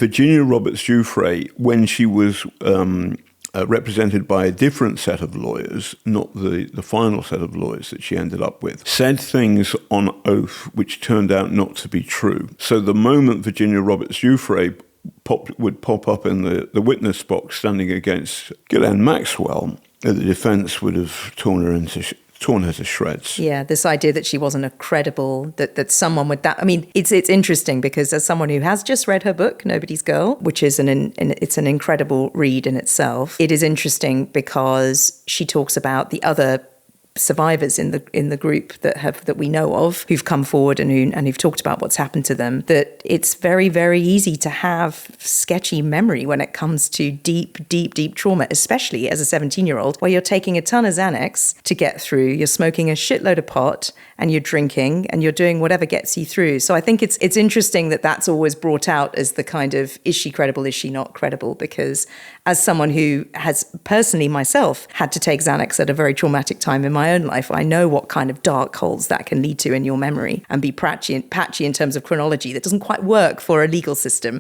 Virginia Giuffre, when she was represented by a different set of lawyers, not the final set of lawyers that she ended up with, said things on oath which turned out not to be true. So the moment Virginia Giuffre would pop up in the witness box standing against Ghislaine Maxwell, the defense would have torn her to shreds. Yeah, this idea that she wasn't a credible, that someone with that. I mean, it's interesting because as someone who has just read her book, Nobody's Girl, which is it's an incredible read in itself, it is interesting because she talks about the other survivors in the group that we know of who've come forward and who've talked about what's happened to them, that it's very, very easy to have sketchy memory when it comes to deep trauma, especially as a 17-year-old, where you're taking a ton of Xanax to get through, you're smoking a shitload of pot, and you're drinking, and you're doing whatever gets you through. So I think it's interesting that that's always brought out as the kind of, is she credible, is she not credible? Because as someone who has personally myself had to take Xanax at a very traumatic time in my own life, I know what kind of dark holes that can lead to in your memory and be patchy in terms of chronology that doesn't quite work for a legal system.